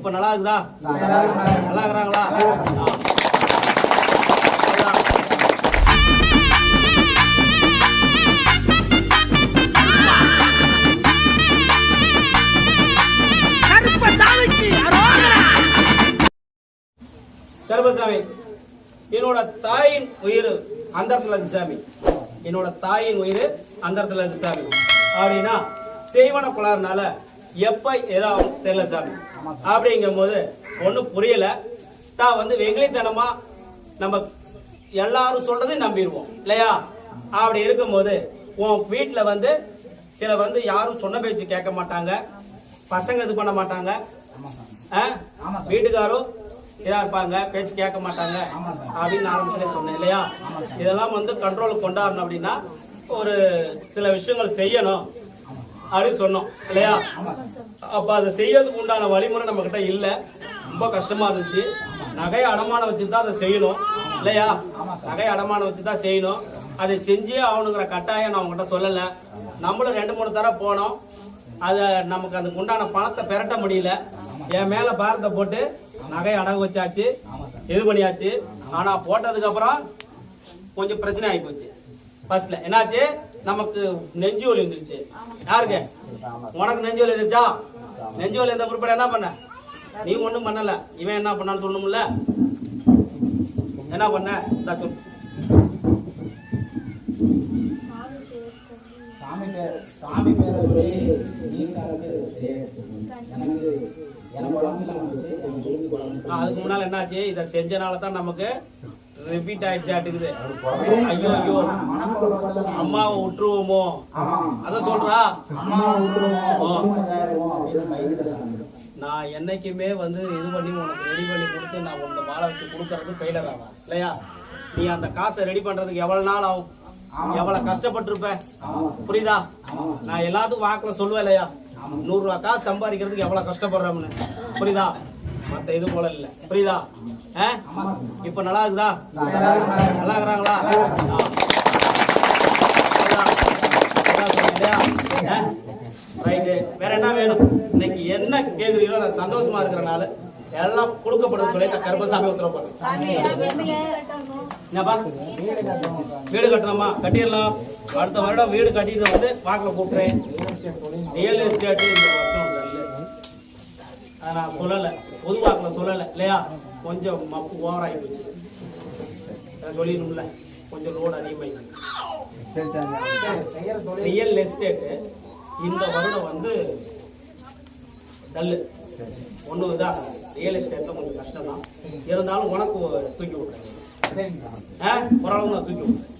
இப்ப நல்லா இருக்குதா? நல்லா இருக்கிறாங்களா? கருப்பசாமி, என்னோட தாயின் உயிர் அந்தரத்துல இருக்கு சாமி. என்னோட தாயின் உயிர் அந்தரத்துல இருக்கு சாமி. அப்படின்னா செய்வன குளாறுனால எப்ப ஏதாவது தெரியல சாமி. அப்படிங்கும் போது ஒன்றும் புரியல. தான் வந்து வெகுளித்தனமா நம்ம எல்லாரும் சொல்றதை நம்பிடுவோம் இல்லையா? அப்படி இருக்கும்போது உன் வீட்டில் வந்து சில வந்து யாரும் சொன்ன பேச்சு கேட்க மாட்டாங்க, பசங்க இது பண்ண மாட்டாங்க, வீட்டுக்காரும் இதா இருப்பாங்க, பேச்சு கேட்க மாட்டாங்க அப்படின்னு ஆரம்பத்திலே சொன்னேன் இல்லையா? இதெல்லாம் வந்து கண்ட்ரோலுக்கு கொண்டாடணும் அப்படின்னா ஒரு சில விஷயங்கள் செய்யணும் அப்படின்னு சொன்னோம் இல்லையா? அப்போ அதை செய்யறதுக்கு உண்டான வழிமுறை நம்ம கிட்ட இல்லை. ரொம்ப கஷ்டமா இருந்துச்சு. நகை அடமானம் வச்சு தான் அதை செய்யணும் இல்லையா? நகை அடமானம் வச்சு தான் செய்யணும். அதை செஞ்சே ஆகணுங்கிற கட்டாயம் நான் உங்ககிட்ட சொல்லலை. நம்மளும் 2-3 தடவை போனோம். அதை நமக்கு அதுக்கு உண்டான பணத்தை பெரட்ட முடியல. என் மேலே பாரத்தை போட்டு நகை அடகு வச்சாச்சு, இது பண்ணியாச்சு. ஆனால் போட்டதுக்கப்புறம் கொஞ்சம் பிரச்சனை ஆகி போச்சு. ஃபர்ஸ்ட்ல என்னாச்சு, நமக்கு நெஞ்சு வலி வந்துருச்சு. யாருக்கு? உனக்கு நெஞ்சு வலி இருந்துச்சா? நெஞ்சு வலி இருந்த குறிப்பிட என்ன பண்ண? நீ ஒன்றும் பண்ணல. இவன் என்ன பண்ணான்னு சொல்லணும்ல? என்ன பண்ண? சொல்லு. அதுக்கு முன்னால என்னாச்சு, இதை செஞ்சனால தான் நமக்கு ரிப்பீட் ஆயிடுச்சாட்டுக்குது. ஐயோ ஐயோ அம்மாவை விட்டுருவோமோ, அத சொல்றா. நான் என்னைக்குமே வந்து இது பண்ணி உனக்கு ரெடி பண்ணி கொடுத்து நான் உனக்கு மாலை வச்சு கொடுக்கறது ஃபெயிலர் ஆகும் இல்லையா? நீ அந்த காசை ரெடி பண்றதுக்கு எவ்வளவு நாள் ஆகும், எவ்வளவு கஷ்டப்பட்டிருப்ப, புரியுதா? நான் எல்லாத்துக்கும் வாக்குல சொல்லுவேன் இல்லையா? 100 ரூபா காசு சம்பாதிக்கிறதுக்கு எவ்வளவு கஷ்டப்படுறோம்னு, புரியுதா? மற்ற இது போல இல்லை, புரியுதா? இப்ப நல்லா இருக்குதா? நல்லா இருக்கிறாங்களா? ரைட்டு. வேற என்ன வேணும்? இன்னைக்கு என்ன கேக்குறீங்களோ நான் சந்தோஷமா இருக்கிறனால எல்லாம் கொடுக்கப்படுறது சொல்லி நான் கருப்பசாமி உத்தரவு. என்னப்பா வீடு கட்டணுமா? கட்டிடலாம். அடுத்த வருடம் வீடு கட்டிட்டு வந்து வாக்கில் கூப்பிட்றேன். ரியல் எஸ்டேட்டு இந்த வருஷம் அதை நான் சொல்லலை, பொது வாக்கில் சொல்லலை இல்லையா? கொஞ்சம் மப்பு ஓவராகி போச்சு. சொல்லிடணும்ல, கொஞ்சம் லோடு அதிகமாகி. ரியல் எஸ்டேட்டு இந்த வருடம் வந்து டல்லு ஒன்று தான். ரியல் எஸ்டேட்டில் கொஞ்சம் கஷ்டம் தான். இருந்தாலும் உனக்கு தூக்கி விட்றேன். ஓரளவு நான் தூக்கி விட்றேன்.